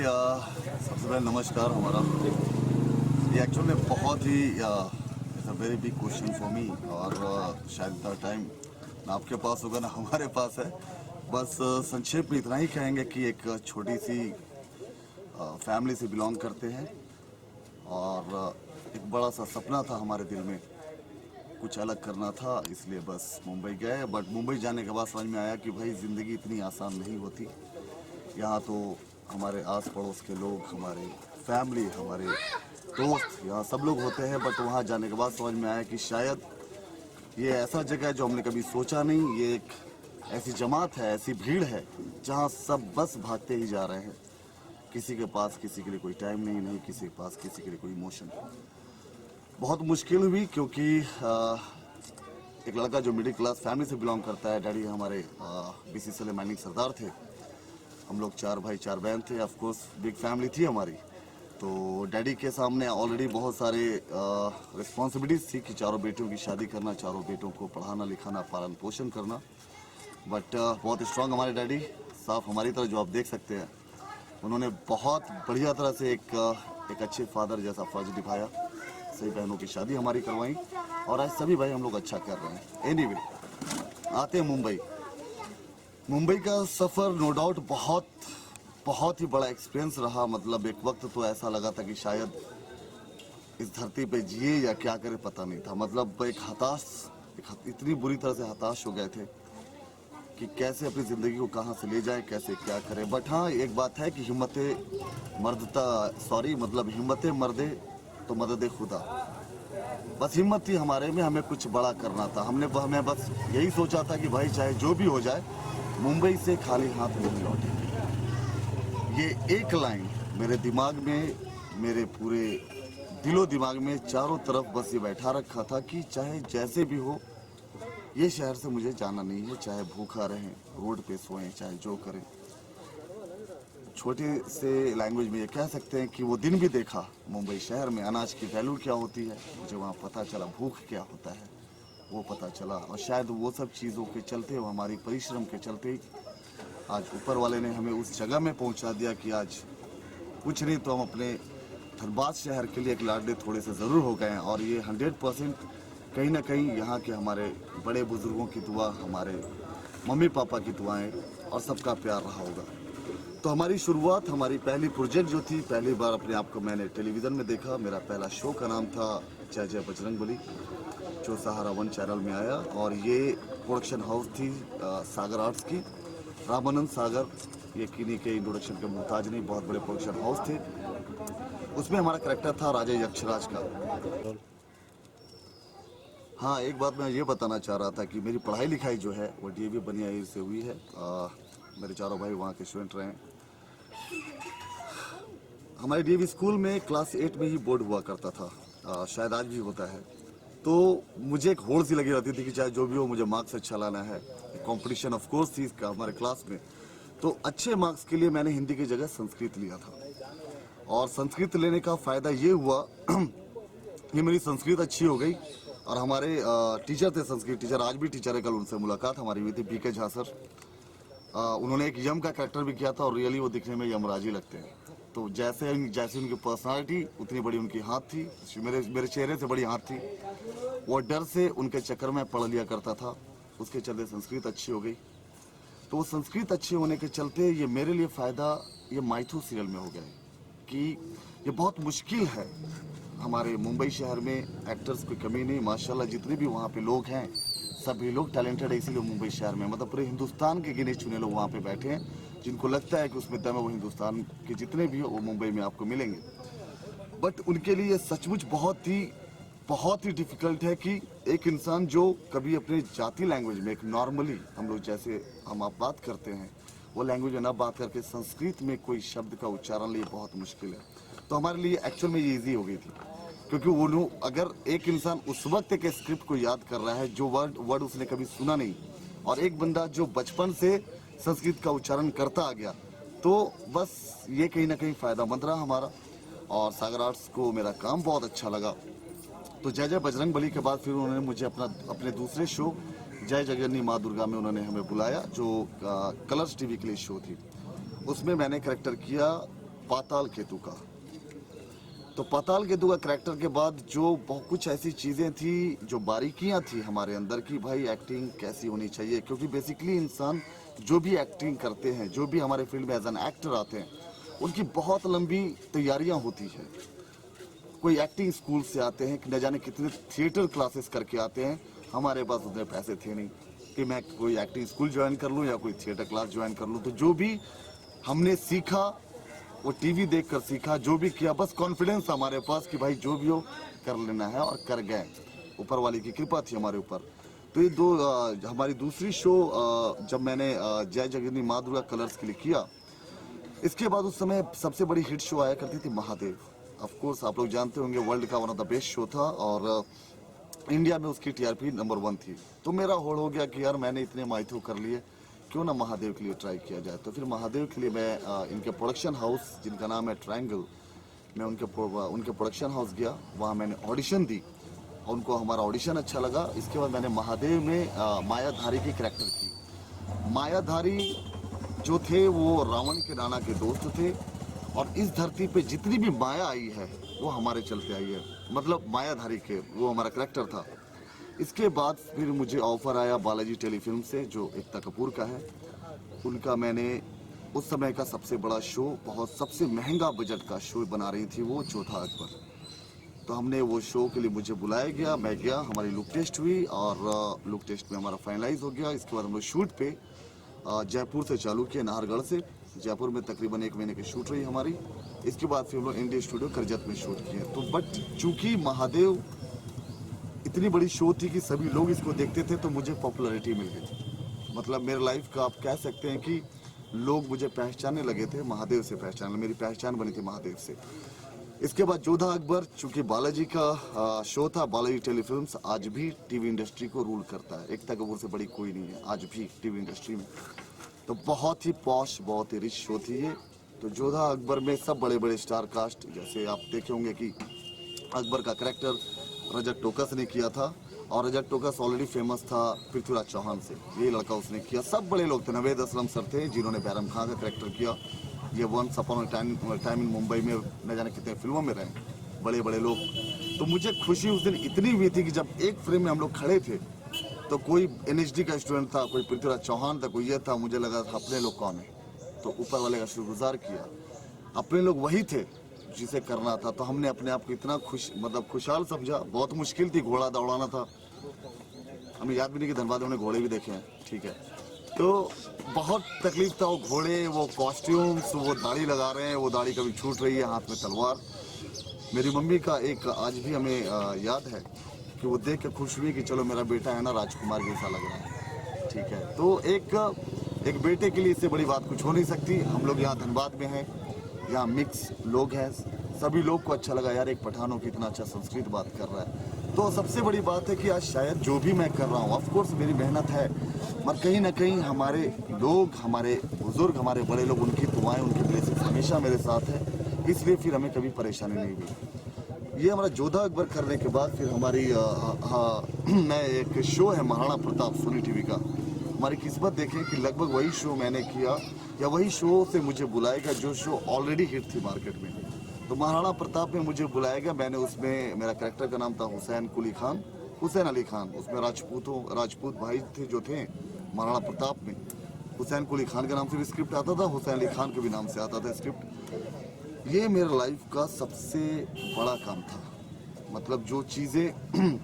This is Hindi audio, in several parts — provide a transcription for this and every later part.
सबसे पहले नमस्कार। हमारा ये एक्चुअल में बहुत ही it's a very big question for me, और शायद द टाइम ना आपके पास होगा ना हमारे पास है। बस संक्षेप में इतना ही कहेंगे कि एक छोटी सी फैमिली से बिलोंग करते हैं, और एक बड़ा सा सपना था हमारे दिल में, कुछ अलग करना था, इसलिए बस मुंबई गए। बट मुंबई जाने के बाद समझ में आया कि भाई ज़िंदगी इतनी आसान नहीं होती। यहाँ तो हमारे आस पड़ोस के लोग, हमारे फैमिली, हमारे दोस्त, यहाँ सब लोग होते हैं। बट वहाँ जाने के बाद समझ में आया कि शायद ये ऐसा जगह है जो हमने कभी सोचा नहीं। ये एक ऐसी जमात है, ऐसी भीड़ है जहाँ सब बस भागते ही जा रहे हैं। किसी के पास किसी के लिए कोई टाइम नहीं किसी के पास किसी के लिए कोई इमोशन। बहुत मुश्किल हुई क्योंकि एक लड़का जो मिडिल क्लास फैमिली से बिलोंग करता है, डैडी हमारे BCCL माइनिंग सरदार थे। हम लोग 4 भाई 4 बहन थे। ऑफ कोर्स बिग फैमिली थी हमारी। तो डैडी के सामने ऑलरेडी बहुत सारे रिस्पॉन्सिबिलिटीज थी कि चारों बेटियों की शादी करना, चारों बेटों को पढ़ाना लिखाना, पालन पोषण करना। बट बहुत स्ट्रांग हमारे डैडी साफ हमारी तरह, जो आप देख सकते हैं, उन्होंने बहुत बढ़िया तरह से एक अच्छे फादर जैसा फर्ज निभाया। सही बहनों की शादी हमारी करवाई, और आज सभी भाई हम लोग अच्छा कर रहे हैं। एनीवे, आते हैं मुंबई का सफ़र नो डाउट बहुत ही बड़ा एक्सपीरियंस रहा। मतलब एक वक्त तो ऐसा लगा था कि शायद इस धरती पे जिए या क्या करे पता नहीं था। मतलब इतनी बुरी तरह से हताश हो गए थे कि कैसे अपनी ज़िंदगी को कहाँ से ले जाए, कैसे क्या करें। बट हाँ, एक बात है कि हिम्मत मर्दे तो मदद खुदा। बस हिम्मत थी हमारे में, हमें कुछ बड़ा करना था। हमें बस यही सोचा था कि भाई चाहे जो भी हो जाए, मुंबई से खाली हाथ नहीं लौटेंगे। ये एक लाइन मेरे दिमाग में, मेरे पूरे दिलो दिमाग में चारों तरफ बस ये बैठा रखा था कि चाहे जैसे भी हो, ये शहर से मुझे जाना नहीं है। चाहे भूखा रहें, रोड पे सोएं, चाहे जो करें। छोटे से लैंग्वेज में ये कह सकते हैं कि वो दिन भी देखा मुंबई शहर में अनाज की वैल्यू क्या होती है। मुझे वहाँ पता चला भूख क्या होता है, वो पता चला। और शायद वो सब चीज़ों के चलते, वो हमारी परिश्रम के चलते आज ऊपर वाले ने हमें उस जगह में पहुंचा दिया कि आज कुछ नहीं तो हम अपने धनबाद शहर के लिए एक लाडले थोड़े से ज़रूर हो गए हैं। और ये 100% कहीं ना कहीं यहाँ के हमारे बड़े बुजुर्गों की दुआ, हमारे मम्मी पापा की दुआएं और सबका प्यार रहा होगा। तो हमारी शुरुआत, हमारी पहली प्रोजेक्ट जो थी, पहली बार अपने आप को मैंने टेलीविज़न में देखा। मेरा पहला शो का नाम था जय जय बजरंगबली, जो सहारा 1 चैनल में आया। और ये प्रोडक्शन हाउस थी सागर आर्ट्स की, रामानंद सागर। ये किन्हीं के इंट्रोडक्शन के मोहताज नहीं, बहुत बड़े प्रोडक्शन हाउस थे। उसमें हमारा कैरेक्टर था राजा यक्षराज का। हाँ, एक बात मैं ये बताना चाह रहा था कि मेरी पढ़ाई लिखाई जो है वो DAV बनियाईर से हुई है। मेरे चारों भाई वहाँ के स्टूडेंट रहे हैं। हमारे DAV स्कूल में क्लास 8 में ही बोर्ड हुआ करता था, शायद आज भी होता है। तो मुझे एक होड़ सी लगी रहती थी कि चाहे जो भी हो, मुझे मार्क्स अच्छा लाना है। कंपटीशन ऑफ कोर्स थी इसका हमारे क्लास में। तो अच्छे मार्क्स के लिए मैंने हिंदी की जगह संस्कृत लिया था। और संस्कृत लेने का फ़ायदा ये हुआ कि मेरी संस्कृत अच्छी हो गई। और हमारे टीचर थे, संस्कृत टीचर, आज भी टीचर है, कल उनसे मुलाकात हमारी हुई थी, PK झा सर। उन्होंने एक यम का कैरेक्टर भी किया था, और रियली वो दिखने में यमराजी लगते हैं। तो जैसे उनकी पर्सनालिटी, उतनी बड़ी उनकी हाथ थी। मेरे चेहरे से बड़ी हाथ थी। वो डर से उनके चक्कर में पढ़ लिया करता था, उसके चलते संस्कृत अच्छी हो गई। तो संस्कृत अच्छे होने के चलते ये मेरे लिए फ़ायदा ये माइथो सीरियल में हो गया कि ये बहुत मुश्किल है। हमारे मुंबई शहर में एक्टर्स की कमी नहीं, माशाल्लाह जितने भी वहाँ पे लोग हैं सभी लोग टैलेंटेड है। इसीलिए मुंबई शहर में, मतलब पूरे हिंदुस्तान के गिने चुने लोग वहाँ पे बैठे हैं, जिनको लगता है कि उसमें दम है। वो हिंदुस्तान के जितने भी हो वो मुंबई में आपको मिलेंगे। बट उनके लिए सचमुच बहुत ही डिफ़िकल्ट है कि एक इंसान जो कभी अपने जाति लैंग्वेज में, एक नॉर्मली हम लोग जैसे हम आप बात करते हैं, वो लैंग्वेज में ना बात करके संस्कृत में कोई शब्द का उच्चारण लिए बहुत मुश्किल है। तो हमारे लिए एक्चुअल में ये ईजी हो गई थी, क्योंकि वो अगर एक इंसान उस वक्त एक स्क्रिप्ट को याद कर रहा है जो वर्ड उसने कभी सुना नहीं, और एक बंदा जो बचपन से संस्कृत का उच्चारण करता आ गया, तो बस ये कहीं ना कहीं फ़ायदामंद रहा हमारा। और सागर आर्ट्स को मेरा काम बहुत अच्छा लगा। तो जय जय बजरंगबली के बाद फिर उन्होंने मुझे अपने दूसरे शो जय जगन्नी माँ दुर्गा में उन्होंने हमें बुलाया, जो कलर्स TV के लिए शो थी। उसमें मैंने करेक्टर किया पाताल केतु का। तो पाताल केतु का करैक्टर के बाद जो बहुत कुछ ऐसी चीज़ें थी, जो बारीकियां थी हमारे अंदर की भाई एक्टिंग कैसी होनी चाहिए, क्योंकि बेसिकली इंसान जो भी एक्टिंग करते हैं, जो भी हमारे फील्ड में एज एन एक्टर आते हैं, उनकी बहुत लंबी तैयारियां होती है। कोई एक्टिंग स्कूल से आते हैं कि न जाने कितने थिएटर क्लासेस करके आते हैं। हमारे पास उतने पैसे थे नहीं कि मैं कोई एक्टिंग स्कूल ज्वाइन कर लूँ या कोई थिएटर क्लास ज्वाइन कर लूँ। तो जो भी हमने सीखा वो टीवी देखकर सीखा, जो भी किया बस कॉन्फिडेंस हमारे पास कि भाई जो भी हो कर लेना है, और कर गए। ऊपर वाले की कृपा थी हमारे ऊपर। तो ये हमारी दूसरी शो जब मैंने जय जगन्नी माँ दुर्गा कलर्स के लिए किया, इसके बाद उस समय सबसे बड़ी हिट शो आया करती थी महादेव। ऑफ कोर्स आप लोग जानते होंगे वर्ल्ड का one of the best show था, और इंडिया में उसकी टीआरपी नंबर 1 थी। तो मेरा होड़ हो गया कि यार मैंने इतने माइथो कर लिए, क्यों ना महादेव के लिए ट्राई किया जाए। तो फिर महादेव के लिए मैं इनके प्रोडक्शन हाउस जिनका नाम है ट्रायंगल, मैं उनके प्रोडक्शन हाउस गया, वहाँ मैंने ऑडिशन दी और उनको हमारा ऑडिशन अच्छा लगा। इसके बाद मैंने महादेव में मायाधारी की कैरेक्टर की। मायाधारी जो थे वो रावण के नाना के दोस्त थे, और इस धरती पे जितनी भी माया आई है वो हमारे चलते आई है, मतलब मायाधारी के वो हमारा करैक्टर था। इसके बाद फिर मुझे ऑफर आया बालाजी टेलीफिल्म से, जो एकता कपूर का है। उनका मैंने उस समय का सबसे बड़ा शो, बहुत सबसे महंगा बजट का शो बना रही थी वो, जोधा अकबर। तो हमने वो शो के लिए मुझे बुलाया गया, मैं गया, हमारी लुक टेस्ट हुई और लुक टेस्ट में हमारा फाइनलाइज हो गया। इसके बाद हम लोग शूट पे जयपुर से चालू किए, नाहरगढ़ से। जयपुर में तकरीबन 1 महीने की शूट रही हमारी। इसके बाद फिर हम लोग इंडिया स्टूडियो करजत में शूट किए। तो बट चूंकि महादेव इतनी बड़ी शो थी कि सभी लोग इसको देखते थे, तो मुझे पॉपुलैरिटी मिल गई। मतलब मेरे लाइफ का आप कह सकते हैं कि लोग मुझे पहचानने लगे थे, महादेव से पहचान, मेरी पहचान बनी थी महादेव से। इसके बाद जोधा अकबर, चूंकि बालाजी का शो था, बालाजी टेलीफिल्म्स आज भी टीवी इंडस्ट्री को रूल करता है। एकता कपूर से बड़ी कोई नहीं है आज भी टीवी इंडस्ट्री में। तो बहुत ही पॉश, बहुत ही रिच शो थी ये। तो जोधा अकबर में सब बड़े बड़े स्टार कास्ट, जैसे आप देखे होंगे कि अकबर का करैक्टर रजत टोकस ने किया था, और रजत टोकस ऑलरेडी फेमस था पृथ्वीराज चौहान से, ये लड़का उसने किया। सब बड़े लोग थे, नवेद असलम सर थे जिन्होंने बैरम खां का करैक्टर किया। ये once upon a time in Mumbai में न जाने कितने फिल्मों में रहे, बड़े बड़े लोग। तो मुझे खुशी उस दिन इतनी हुई थी कि जब एक फ्रेम में हम लोग खड़े थे, तो कोई NHD का स्टूडेंट था, कोई पृथ्वीराज चौहान था, कोई ये था। मुझे लगा अपने लोग कौन है, तो ऊपर वाले का शुक्रगुजार किया, अपने लोग वही थे जिसे करना था। तो हमने अपने आप को इतना खुशहाल समझा। बहुत मुश्किल थी, घोड़ा दौड़ाना था, हमें याद भी नहीं कि धनबाद हमने घोड़े भी देखे हैं, ठीक है। तो बहुत तकलीफ था, वो घोड़े, वो कॉस्ट्यूम्स, वो दाढ़ी लगा रहे हैं, वो दाढ़ी कभी छूट रही है, हाथ में तलवार। मेरी मम्मी का एक आज भी हमें याद है कि वो देख के खुश हुई कि चलो मेरा बेटा है ना राजकुमार जैसा लग रहा है, ठीक है। तो एक बेटे के लिए इससे बड़ी बात कुछ हो नहीं सकती। हम लोग यहाँ धनबाद में हैं, यहाँ मिक्स लोग हैं, सभी लोग को अच्छा लगा यार एक पठानों की इतना अच्छा संस्कृत बात कर रहा है। तो सबसे बड़ी बात है कि आज शायद जो भी मैं कर रहा हूँ, ऑफ कोर्स मेरी मेहनत है, मगर कहीं ना कहीं हमारे लोग, हमारे बुजुर्ग, हमारे बड़े लोग, उनकी दुआएं, उनकी ब्लेसिंग्स हमेशा मेरे साथ है, इसलिए फिर हमें कभी परेशानी नहीं हुई। ये हमारा जोधा अकबर करने के बाद फिर हमारी मैं एक शो है महाराणा प्रताप, सोनी टीवी का। हमारी किस्मत देखें कि लगभग वही शो मैंने किया, या वही शो से मुझे बुलाया गया जो शो ऑलरेडी हिट थी मार्केट में। तो महाराणा प्रताप में मुझे बुलाया गया। मैंने उसमें, मेरा कैरेक्टर का नाम था हुसैन अली खान। उसमें राजपूत भाई थे जो थे महाराणा प्रताप में। हुसैन कुली खान के नाम से भी स्क्रिप्ट आता था, हुसैन अली खान के भी नाम से आता था स्क्रिप्ट। ये मेरे लाइफ का सबसे बड़ा काम था। मतलब जो चीज़ें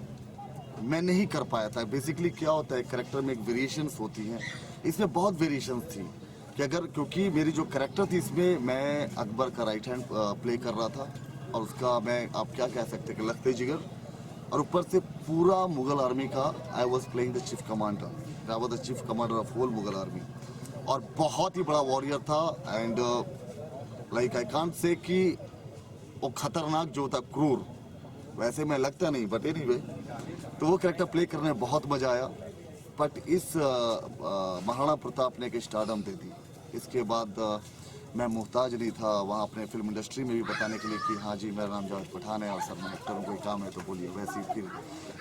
मैं नहीं कर पाया था। बेसिकली क्या होता है, कैरेक्टर में एक वेरिएशंस होती हैं, इसमें बहुत वेरिएशंस थी कि अगर, क्योंकि मेरी जो कैरेक्टर थी इसमें मैं अकबर का राइट हैंड प्ले कर रहा था, और उसका मैं, आप क्या कह सकते हैं कि लखते जिगर, और ऊपर से पूरा मुगल आर्मी का I was playing the chief commander, I was the chief commander of whole Mughal army, और बहुत ही बड़ा वॉरियर था। And like I can't say कि वो खतरनाक जो था, क्रूर, वैसे मैं लगता नहीं, बट एनीवे, तो वो कैरेक्टर प्ले करने में बहुत मज़ा आया। बट इस महाराणा प्रताप ने एक स्टारडम दे दी। इसके बाद मैं मुहताज नहीं था वहाँ अपने फिल्म इंडस्ट्री में भी बताने के लिए कि हाँ जी मेरा नाम जावेद पठान है और सर मैं एक्टर हूँ, कोई काम है तो बोलिए, वैसी फिर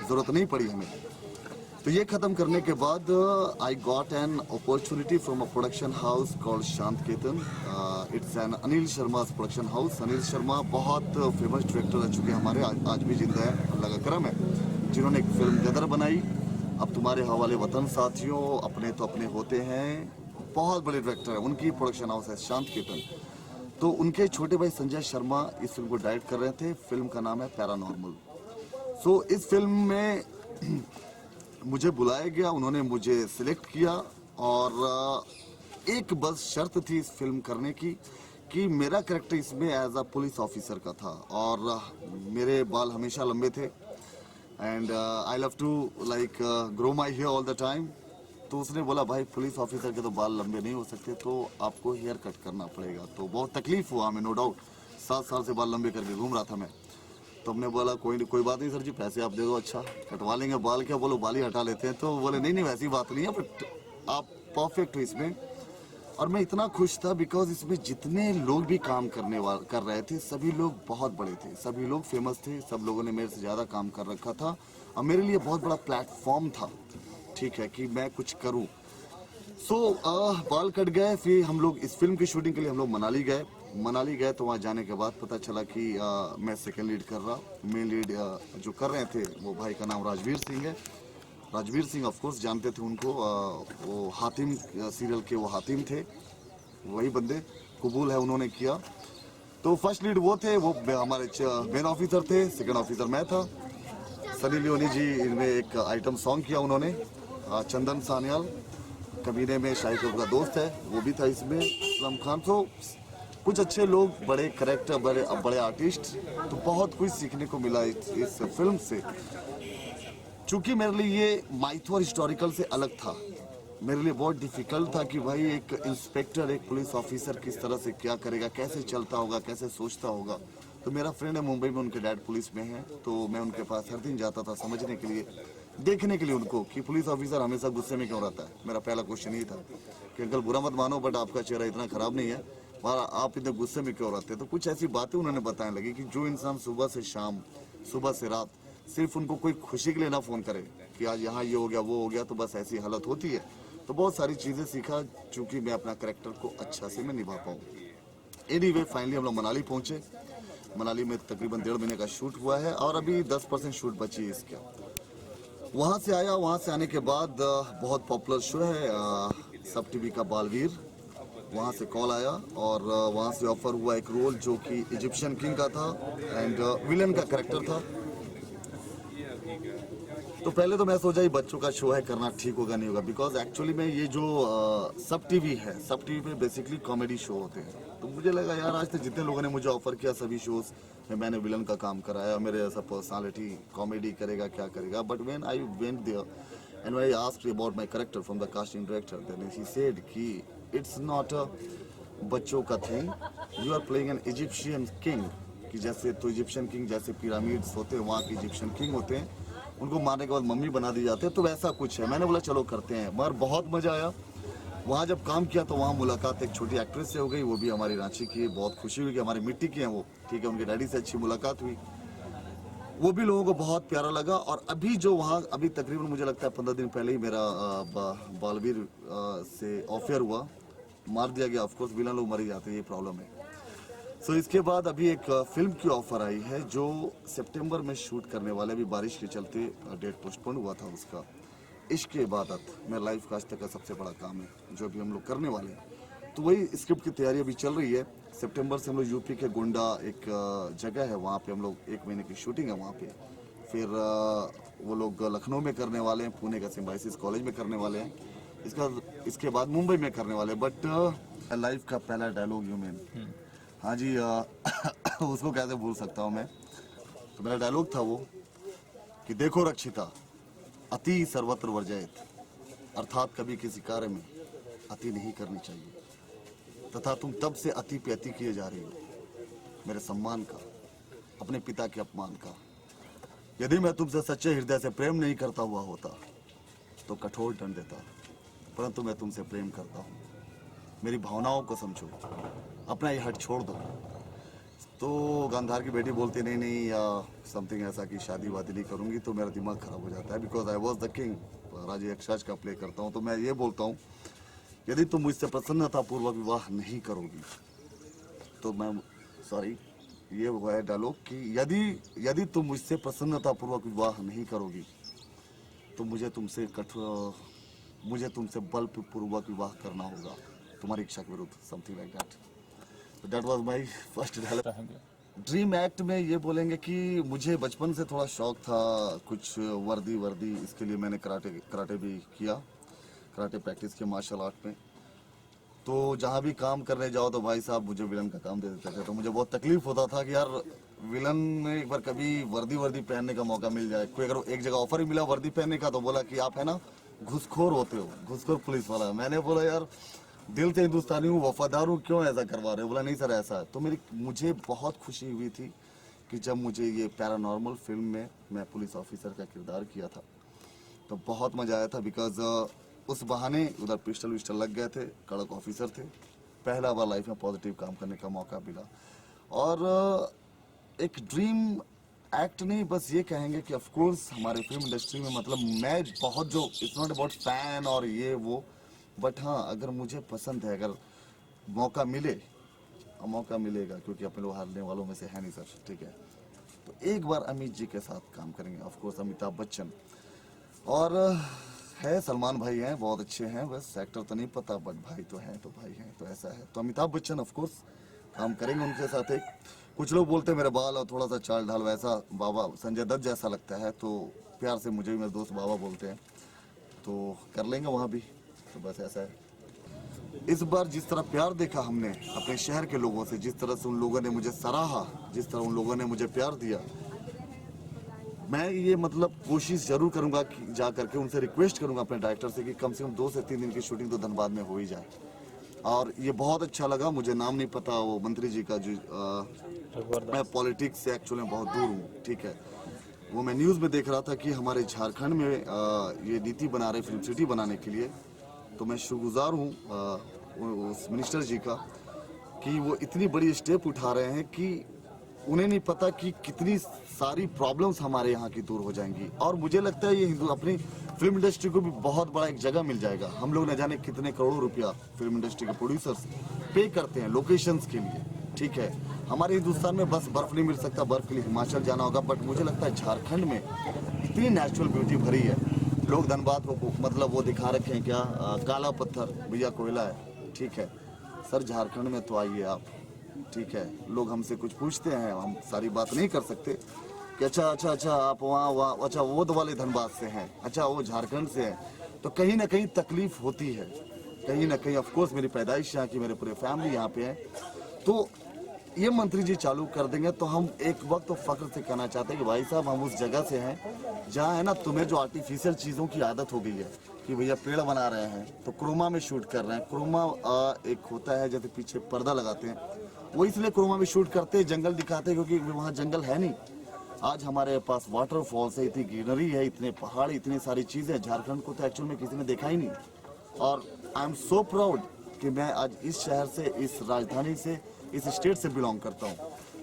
ज़रूरत नहीं पड़ी हमें। तो ये खत्म करने के बाद I got an opportunity from a production house called Shant Ketan. It's an Anil Sharma production house. Anil Sharma बहुत फेमस डायरेक्टर रह चुके हैं हमारे, आज भी जिंदा है, अल्लाह का करम है, जिन्होंने एक फिल्म गदर बनाई, अब तुम्हारे हवाले वतन साथियों, अपने तो अपने होते हैं, बहुत बड़े डायरेक्टर है, उनकी प्रोडक्शन हाउस है शांत केतन. तो उनके छोटे भाई संजय शर्मा इस फिल्म को डायरेक्ट कर रहे थे. फिल्म का नाम है पैरानॉर्मल. सो इस फिल्म में मुझे बुलाया गया, उन्होंने मुझे सिलेक्ट किया और एक बस शर्त थी इस फिल्म करने की कि मेरा कैरेक्टर इसमें एज अ पुलिस ऑफिसर का था और मेरे बाल हमेशा लंबे थे and I love to like grow my hair all the time. तो उसने बोला भाई पुलिस ऑफिसर के तो बाल लंबे नहीं हो सकते, तो आपको हेयर कट करना पड़ेगा. तो बहुत तकलीफ हुआ हमें, नो डाउट. 7 साल से बाल लंबे करके घूम रहा था मैं. तो हमने बोला कोई बात नहीं सर जी, पैसे आप दे दो, अच्छा कटवा लेंगे बाल, क्या बोलो बाल ही हटा लेते हैं. तो बोले नहीं वैसी बात नहीं है, बट आप परफेक्ट हो इसमें. और मैं इतना खुश था बिकॉज इसमें जितने लोग भी काम कर रहे थे सभी लोग बहुत बड़े थे, सभी लोग फेमस थे, सब लोगों ने मेरे से ज़्यादा काम कर रखा था और मेरे लिए बहुत बड़ा प्लेटफॉर्म था, ठीक है, कि मैं कुछ करूँ. सो बाल कट गए. फिर हम लोग इस फिल्म की शूटिंग के लिए हम लोग मनाली गए. तो वहाँ जाने के बाद पता चला कि मैं सेकंड लीड कर रहा. मेन लीड जो कर रहे थे वो भाई का नाम राजवीर सिंह है. राजवीर सिंह ऑफ कोर्स जानते थे उनको, वो हातिम सीरियल के वो हातिम थे, वही बंदे. कबूल है उन्होंने किया. तो फर्स्ट लीड वो थे, वो हमारे मेन ऑफिसर थे, सेकंड ऑफिसर मैं था. सनी लियोनी जी इनमें एक आइटम सॉन्ग किया उन्होंने. चंदन सान्याल कमीने में शाहिद कपूर का दोस्त है, वो भी था इसमें. सलमान खान. तो कुछ अच्छे लोग, बड़े करेक्टर, बड़े आर्टिस्ट. तो बहुत कुछ सीखने को मिला इस फिल्म से. चूंकि मेरे लिए ये माइथो और हिस्टोरिकल से अलग था, मेरे लिए बहुत डिफिकल्ट था कि भाई एक इंस्पेक्टर, एक पुलिस ऑफिसर किस तरह से क्या करेगा, कैसे चलता होगा, कैसे सोचता होगा. तो मेरा फ्रेंड है मुंबई में, उनके डैड पुलिस में है, तो मैं उनके पास हर दिन जाता था समझने के लिए, देखने के लिए उनको कि पुलिस ऑफिसर हमेशा गुस्से में क्यों रहता है. मेरा पहला क्वेश्चन यही था कि अंकल बुरा मत मानो बट आपका चेहरा इतना खराब नहीं है, और आप इतने गुस्से में क्यों रहते हैं. तो कुछ ऐसी बातें उन्होंने बताने लगी कि जो इंसान सुबह से शाम, सुबह से रात सिर्फ उनको कोई खुशी के लिए ना फ़ोन करे कि आज यहाँ ये हो गया वो हो गया, तो बस ऐसी हालत होती है. तो बहुत सारी चीज़ें सीखा, चूँकि मैं अपना करेक्टर को अच्छा से मैं निभा पाऊँ. एनीवे फाइनली हम लोग मनाली पहुँचे. मनाली में तकरीबन 1.5 महीने का शूट हुआ है और अभी 10% शूट बची है इसका. वहाँ से आया, वहाँ से आने के बाद बहुत पॉपुलर शो है सब टीवी का बालवीर, वहाँ से कॉल आया और वहाँ से ऑफर हुआ एक रोल जो कि इजिप्शियन किंग का था एंड विलन का कैरेक्टर था. तो पहले तो मैं सोचा ये बच्चों का शो है, करना ठीक होगा नहीं होगा, बिकॉज एक्चुअली में ये जो सब टीवी है, सब टीवी पे बेसिकली कॉमेडी शो होते हैं. तो मुझे लगा यार आज तक जितने लोगों ने मुझे ऑफर किया सभी शोज में मैंने विलन का काम कराया, मेरे ऐसा पर्सनालिटी कॉमेडी करेगा क्या करेगा. But when I went there and I asked about my character from the casting director, then he said कि इट्स नॉट अ बच्चों का thing, you are playing an Egyptian king. कि जैसे तो इजिप्शियन किंग जैसे पिरामिड्स होते हैं वहाँ के इजिप्शियन किंग होते हैं, उनको मारने के बाद मम्मी बना दी जाती है, तो वैसा कुछ है. मैंने बोला चलो करते हैं. मगर बहुत मज़ा आया वहाँ जब काम किया. तो वहाँ मुलाकात एक छोटी एक्ट्रेस से हो गई, वो भी हमारी रांची की. बहुत खुशी हुई कि हमारी मिट्टी की हैं वो, ठीक है. उनके डैडी से अच्छी मुलाकात हुई, वो भी लोगों को बहुत प्यारा लगा. और अभी जो वहाँ अभी तकरीबन मुझे लगता है 15 दिन पहले ही मेरा बालवीर से ऑफर हुआ, मार दिया गया. ऑफकोर्स विलन लोग मर ही जाते हैं, ये प्रॉब्लम है. सो इसके बाद अभी एक फिल्म की ऑफर आई है जो सितंबर में शूट करने वाले. अभी बारिश के चलते डेट पोस्टपोन हुआ था उसका. इश्क इबादत मेरा लाइफ का आज तक का सबसे बड़ा काम है जो अभी हम लोग करने वाले हैं. तो वही स्क्रिप्ट की तैयारी अभी चल रही है. सितंबर से हम लोग यूपी के गोंडा एक जगह है, वहाँ पे हम लोग 1 महीने की शूटिंग है वहाँ पे. फिर वो लोग लखनऊ में करने वाले हैं, पुणे का सिम्बाइसिस कॉलेज में करने वाले हैं, इसके बाद मुंबई में करने वाले हैं. बट लाइफ का पहला डायलॉग यू मैन, हाँ जी उसको कैसे भूल सकता हूँ मैं. तो मेरा डायलॉग था वो कि देखो रक्षिता, अति सर्वत्र वर्जयत, अर्थात कभी किसी कार्य में अति नहीं करनी चाहिए, तथा तुम तब से अति पे अति किए जा रही हो, मेरे सम्मान का, अपने पिता के अपमान का. यदि मैं तुमसे सच्चे हृदय से प्रेम नहीं करता हुआ होता तो कठोर दंड देता, परंतु मैं तुमसे प्रेम करता हूँ. मेरी भावनाओं को समझो, अपना ये हट छोड़ दो. तो गांधार की बेटी बोलती नहीं या समथिंग ऐसा कि शादी वादी नहीं करूंगी, तो मेरा दिमाग खराब हो जाता है because I was the king. Raje Yaksharaj का प्ले करता हूँ, तो मैं ये बोलता हूँ, यदि तुम मुझसे प्रसन्नतापूर्वक विवाह नहीं करोगी तो मैं सॉरी ये वो है डायलॉग कि यदि तुम मुझसे प्रसन्नतापूर्वक विवाह नहीं करोगी तो मुझे तुमसे बलपूर्वक विवाह करना होगा, तुम्हारी इच्छा के विरुद्ध, something like that was my first dialogue. Dream act में ये बोलेंगे कि मुझे बचपन से थोड़ा शौक था कुछ वर्दी, इसके लिए मैंने कराटे भी किया, कराटे प्रैक्टिस किया मार्शल आर्ट में। तो जहाँ भी काम करने जाओ तो भाई साहब मुझे विलन का काम दे देते थे, तो मुझे बहुत तकलीफ होता था कि यार विलन में एक बार कभी वर्दी पहनने का मौका मिल जाए। कोई अगर एक जगह ऑफर ही मिला वर्दी पहनने का तो बोला कि आप है ना घुसखोर होते हो, घुसखोर पुलिस वाला। मैंने बोला यार दिल से हिंदुस्तानी हूँ, वफादार हूँ, क्यों ऐसा करवा रहे हो? बोला नहीं सर ऐसा है। तो मुझे बहुत खुशी हुई थी कि जब मुझे ये पैरानॉर्मल फिल्म में मैं पुलिस ऑफिसर का किरदार किया था तो बहुत मजा आया था, बिकॉज उस बहाने उधर पिस्टल विस्टल लग गए थे, कड़क ऑफिसर थे, पहला बार लाइफ में पॉजिटिव काम करने का मौका मिला। और एक ड्रीम एक्ट नहीं, बस ये कहेंगे कि ऑफ कोर्स हमारे फिल्म इंडस्ट्री में मतलब मैं बहुत जो इट्स नॉट अबाउट फैन और ये वो, बट हाँ अगर मुझे पसंद है, अगर मौका मिले, मौका मिलेगा क्योंकि अपने लोग हारने वालों में से है नहीं सर, ठीक है, तो एक बार अमित जी के साथ काम करेंगे, ऑफ कोर्स अमिताभ बच्चन और है सलमान भाई हैं, बहुत अच्छे हैं, बस एक्टर तो नहीं पता बट भाई तो हैं, तो भाई हैं, तो ऐसा है। तो अमिताभ बच्चन ऑफ कोर्स काम करेंगे उनके साथ। एक कुछ लोग बोलते हैं मेरे बाल और थोड़ा सा चाल ढाल वैसा बाबा संजय दत्त जैसा लगता है, तो प्यार से मुझे भी मेरे दोस्त बाबा बोलते हैं, तो कर लेंगे वहाँ भी। तो बस ऐसा है। इस बार जिस तरह प्यार देखा हमने अपने शहर के लोगों से, जिस तरह से उन लोगों ने मुझे सराहा, जिस तरह उन लोगों ने मुझे प्यार दिया, मैं ये मतलब कोशिश जरूर करूंगा कि जा करके उनसे रिक्वेस्ट करूंगा अपने डायरेक्टर से कि कम से कम 2 से 3 दिन की शूटिंग तो धनबाद में हो ही जाए। और ये बहुत अच्छा लगा, मुझे नाम नहीं पता वो मंत्री जी का, जो मैं पॉलिटिक्स से एक्चुअली बहुत दूर हूँ, ठीक है, वो मैं न्यूज़ में देख रहा था कि हमारे झारखंड में ये नीति बना रहे फिल्म सिटी बनाने के लिए, तो मैं शुक्रगुजार हूँ उस मिनिस्टर जी का कि वो इतनी बड़ी स्टेप उठा रहे हैं कि उन्हें नहीं पता कि कितनी सारी प्रॉब्लम्स हमारे यहाँ की दूर हो जाएंगी। और मुझे लगता है ये अपनी फिल्म इंडस्ट्री को भी बहुत बड़ा एक जगह मिल जाएगा। हम लोग न जाने कितने करोड़ों रुपया फिल्म इंडस्ट्री के प्रोड्यूसर्स पे करते हैं लोकेशंस के लिए, ठीक है। हमारे हिंदुस्तान में बस बर्फ नहीं मिल सकता, बर्फ के लिए हिमाचल जाना होगा, बट मुझे लगता है झारखंड में इतनी नेचुरल ब्यूटी भरी है। लोग धनबाद को मतलब वो दिखा रखे हैं क्या, काला पत्थर भैया कोयला है, ठीक है सर, झारखंड में तो आइए आप, ठीक है। लोग हमसे कुछ पूछते हैं, हम सारी बात नहीं कर सकते कि अच्छा आप वहाँ अच्छा वो तो वाले धनबाद से हैं, अच्छा वो झारखंड से हैं, तो कहीं ना कहीं तकलीफ होती है, कहीं ना कहीं। ऑफ कोर्स मेरी पैदाइश यहाँ की, मेरे पूरे फैमिली यहाँ पे है, तो ये मंत्री जी चालू कर देंगे तो हम एक वक्त तो फख्र से कहना चाहते हैं कि भाई साहब हम उस जगह से हैं जहाँ है ना तुम्हें जो आर्टिफिशियल चीज़ों की आदत हो गई है कि भैया पेड़ बना रहे हैं तो क्रोमा में शूट कर रहे हैं। क्रोमा एक होता है जैसे पीछे पर्दा लगाते हैं, वो इसलिए क्रोमा में शूट करते हैं, जंगल दिखाते हैं क्योंकि वहाँ जंगल है नहीं। आज हमारे पास वाटरफॉल्स है, इतनी ग्रीनरी है, इतने पहाड़, इतनी सारी चीज़ें, झारखंड को तो एक्चुअल में किसी ने देखा ही नहीं। और आई एम सो प्राउड कि मैं आज इस शहर से, इस राजधानी से, इस स्टेट से बिलोंग करता हूँ।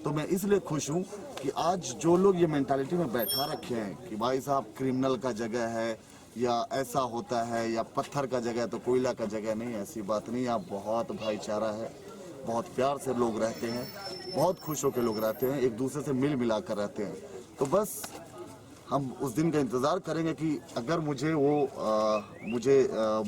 तो मैं इसलिए खुश हूँ कि आज जो लोग ये मेंटालिटी में बैठा रखे हैं कि भाई साहब क्रिमिनल का जगह है या ऐसा होता है या पत्थर का जगह है तो कोयला का जगह नहीं, ऐसी बात नहीं। आप बहुत भाईचारा है, बहुत प्यार से लोग रहते हैं, बहुत खुश होकर लोग रहते हैं, एक दूसरे से मिल मिला कर रहते हैं। तो बस हम उस दिन का इंतज़ार करेंगे कि अगर मुझे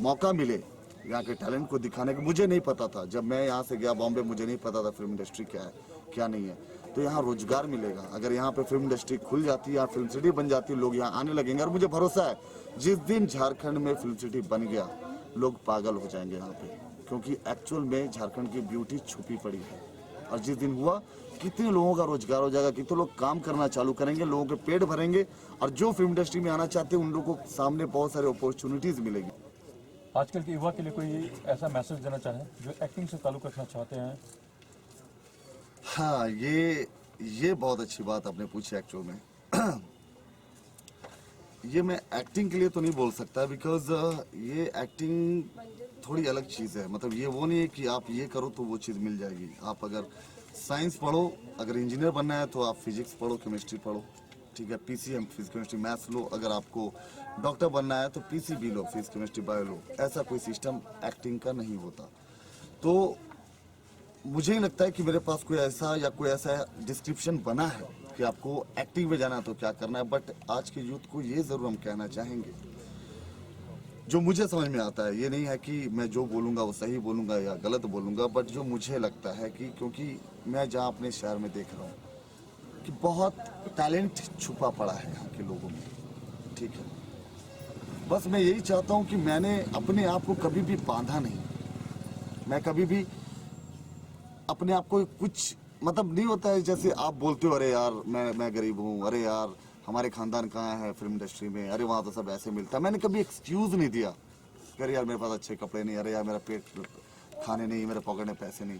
मौका मिले यहाँ के टैलेंट को दिखाने का। मुझे नहीं पता था, जब मैं यहाँ से गया बॉम्बे, मुझे नहीं पता था फिल्म इंडस्ट्री क्या है क्या नहीं है। तो यहाँ रोजगार मिलेगा, अगर यहाँ पे फिल्म इंडस्ट्री खुल जाती है, यहाँ फिल्म सिटी बन जाती है, लोग यहाँ आने लगेंगे। और मुझे भरोसा है जिस दिन झारखंड में फिल्म सिटी बन गया लोग पागल हो जाएंगे यहाँ पे, क्योंकि एक्चुअल में झारखंड की ब्यूटी छुपी पड़ी है। और जिस दिन हुआ कितने लोगों का रोजगार हो जाएगा, कितने लोग काम करना चालू करेंगे, लोगों के पेट भरेंगे, और जो फिल्म इंडस्ट्री में आना चाहते हैं उन लोगों को सामने बहुत सारे अपॉर्चुनिटीज मिलेगी। आजकल के युवा के लिए कोई ऐसा मैसेज देना चाहें जो एक्टिंग से ताल्लुक रखना चाहते हैं? हाँ, ये बहुत अच्छी बात आपने पूछी एक्चुअल में। ये मैं एक्टिंग के लिए तो नहीं बोल सकता, बिकॉज ये एक्टिंग थोड़ी अलग चीज़ है। मतलब ये वो नहीं है कि आप ये करो तो वो चीज़ मिल जाएगी। आप अगर साइंस पढ़ो, अगर इंजीनियर बनना है तो आप फिजिक्स पढ़ो, केमिस्ट्री पढ़ो, ठीक है, पीसीएम फिजिक्स केमिस्ट्री मैथ्स लो, अगर आपको डॉक्टर बनना है तो पीसीबी लो, फिजिक्स केमिस्ट्री बायो लो। ऐसा कोई सिस्टम एक्टिंग का नहीं होता। तो मुझे ही लगता है कि मेरे पास कोई ऐसा डिस्क्रिप्शन बना है कि आपको एक्टिंग में जाना है तो क्या करना है। बट आज के यूथ को ये जरूर हम कहना चाहेंगे, जो मुझे समझ में आता है, ये नहीं है कि मैं जो बोलूँगा वो सही बोलूँगा या गलत बोलूँगा, बट जो मुझे लगता है कि क्योंकि मैं जहाँ अपने शहर में देख रहा हूँ कि बहुत टैलेंट छुपा पड़ा है यहाँ के लोगों में, ठीक है। बस मैं यही चाहता हूँ कि मैंने अपने आप को कभी भी बांधा नहीं, मैं कभी भी अपने आप को कुछ मतलब नहीं होता है जैसे आप बोलते हो, अरे यार मैं गरीब हूँ, अरे यार हमारे खानदान कहाँ है फिल्म इंडस्ट्री में, अरे वहाँ तो सब ऐसे मिलता है। मैंने कभी एक्सक्यूज नहीं दिया, अरे यार मेरे पास अच्छे कपड़े नहीं, अरे यार मेरा पेट खाने नहीं, मेरे पॉकेट में पैसे नहीं।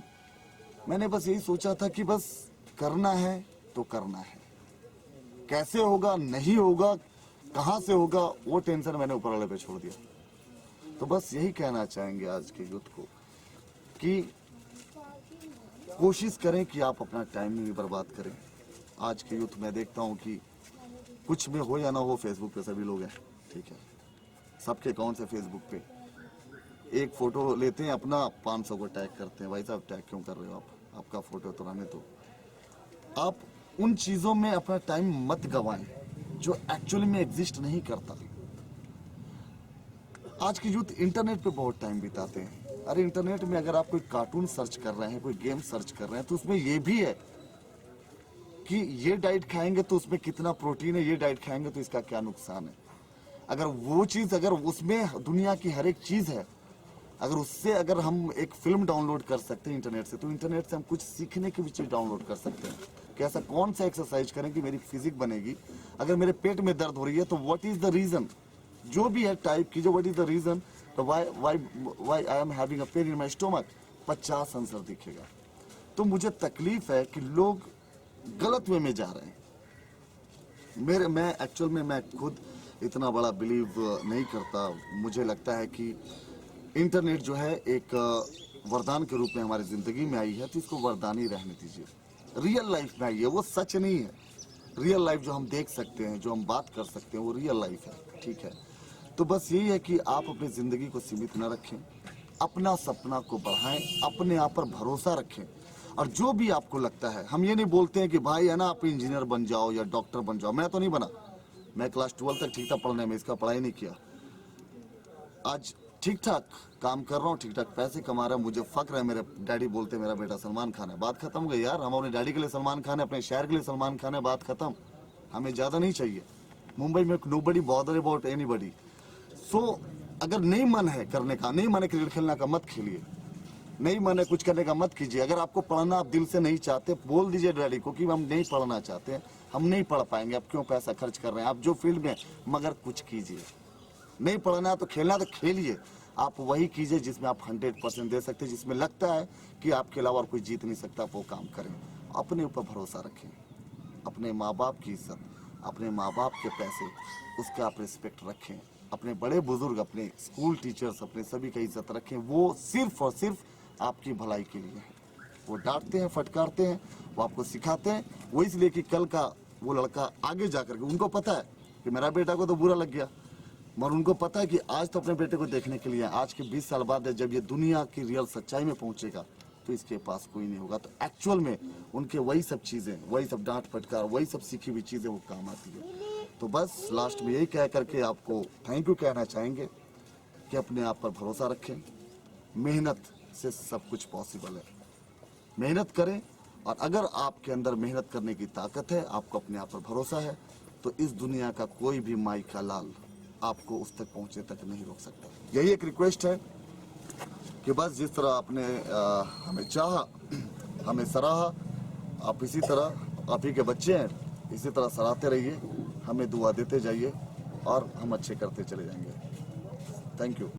मैंने बस यही सोचा था कि बस करना है तो करना है, कैसे होगा नहीं होगा कहाँ से होगा वो टेंशन मैंने ऊपर वाले पे छोड़ दिया। तो बस यही कहना चाहेंगे आज के यूथ को कि कोशिश करें कि आप अपना टाइम नहीं बर्बाद करें। आज के यूथ में देखता हूं कि कुछ में हो या ना हो, फेसबुक पे सभी लोग हैं, ठीक है, सबके अकाउंट है फेसबुक पे। एक फोटो लेते हैं अपना, 500 को टैग करते हैं। भाई साहब टैग क्यों कर रहे हो आप, आपका फोटो तो रहने दो। आप उन चीजों में अपना टाइम मत गवाएं जो एक्चुअली में एग्जिस्ट नहीं करता। आज के यूथ इंटरनेट पे बहुत टाइम बिताते हैं। अरे इंटरनेट में अगर आप कोई कार्टून सर्च कर रहे हैं, कोई गेम सर्च कर रहे हैं, तो उसमें ये भी है कि ये डाइट खाएंगे तो उसमें कितना प्रोटीन है, ये डाइट खाएंगे तो इसका क्या नुकसान है। अगर वो चीज, अगर उसमें दुनिया की हर एक चीज है, अगर उससे अगर हम एक फिल्म डाउनलोड कर सकते हैं इंटरनेट से, तो इंटरनेट से हम कुछ सीखने की भी चीज डाउनलोड कर सकते हैं कि ऐसा कौन सा एक्सरसाइज करें कि मेरी फिजिक बनेगी। अगर मेरे पेट में दर्द हो रही है तो व्हाट इज द रीजन, जो भी है टाइप की, जो व्हाट इज द रीजन, तो why I am having a pain in my stomach, 50 answer दिखेगा। तो मुझे तकलीफ है कि लोग गलत वे में जा रहे हैं। मैं एक्चुअल में मैं खुद इतना बड़ा बिलीव नहीं करता। मुझे लगता है कि इंटरनेट जो है एक वरदान के रूप में हमारी जिंदगी में आई है, तो इसको वरदान ही रहने दीजिए। रियल लाइफ में आई है, वो सच नहीं है। रियल लाइफ जो हम देख सकते हैं, जो हम बात कर सकते हैं, वो रियल लाइफ है, ठीक है। तो बस यही है कि आप अपनी जिंदगी को सीमित न रखें, अपना सपना को बढ़ाएं, अपने आप पर भरोसा रखें। और जो भी आपको लगता है, हम ये नहीं बोलते हैं कि भाई है ना आप इंजीनियर बन जाओ या डॉक्टर बन जाओ। मैं तो नहीं बना, मैं क्लास 12 तक ठीक था पढ़ने में, इसका पढ़ाई नहीं किया। आज ठीक ठाक काम कर रहा हूँ, ठीक ठाक पैसे कमा रहा हूँ, मुझे फक्र है। मेरे डैडी बोलते हैं मेरा बेटा सलमान खान है, बात खत्म हो गई यार। हम अपने डैडी के लिए सलमान खान है, अपने शहर के लिए सलमान खान है, बात खत्म। हमें ज्यादा नहीं चाहिए। मुंबई में नोबडी बॉदर अबाउट एनीबडी। सो अगर नहीं मन है करने का, नहीं मन है क्रिकेट खेलने का, मत खेलिए। नहीं मन है कुछ करने का, मत कीजिए। अगर आपको पढ़ना आप दिल से नहीं चाहते, बोल दीजिए डैडी को कि हम नहीं पढ़ना चाहते हैं, हम नहीं पढ़ पाएंगे, आप क्यों पैसा खर्च कर रहे हैं, आप जो फील्ड में, मगर कुछ कीजिए। नहीं पढ़ना है तो खेलना तो खेलिए, आप वही कीजिए जिसमें आप 100% दे सकते हैं, जिसमें लगता है कि आपके अलावा और कोई जीत नहीं सकता, आप वो काम करें। अपने ऊपर भरोसा रखें, अपने माँ बाप की इज्जत, अपने माँ बाप के पैसे, उसका आप रिस्पेक्ट रखें। अपने बड़े बुजुर्ग, अपने स्कूल टीचर्स, अपने सभी का इज्जत रखें। वो सिर्फ और सिर्फ आपकी भलाई के लिए है। वो डांटते हैं, फटकारते हैं, वो आपको सिखाते हैं, वो इसलिए कि कल का वो लड़का आगे जाकर के, उनको पता है कि मेरा बेटा को तो बुरा लग गया, मगर उनको पता है कि आज तो अपने बेटे को देखने के लिए, आज के 20 साल बाद जब ये दुनिया की रियल सच्चाई में पहुंचेगा तो इसके पास कोई नहीं होगा। तो एक्चुअल में उनके वही सब चीजें, वही सब डांट फटकार, वही सब सीखी हुई चीजें वो काम आती है। तो बस लास्ट में यही कह करके आपको थैंक यू कहना चाहेंगे कि अपने आप पर भरोसा रखें। मेहनत से सब कुछ पॉसिबल है, मेहनत करें। और अगर आपके अंदर मेहनत करने की ताकत है, आपको अपने आप पर भरोसा है, तो इस दुनिया का कोई भी माई का लाल आपको उस तक पहुंचने तक नहीं रोक सकता। यही एक रिक्वेस्ट है कि बस जिस तरह आपने हमें चाहा, हमें सराहा, आप इसी तरह, आप ही के बच्चे हैं, इसी तरह सराहते रहिए, हमें दुआ देते जाइए और हम अच्छे करते चले जाएंगे। Thank you.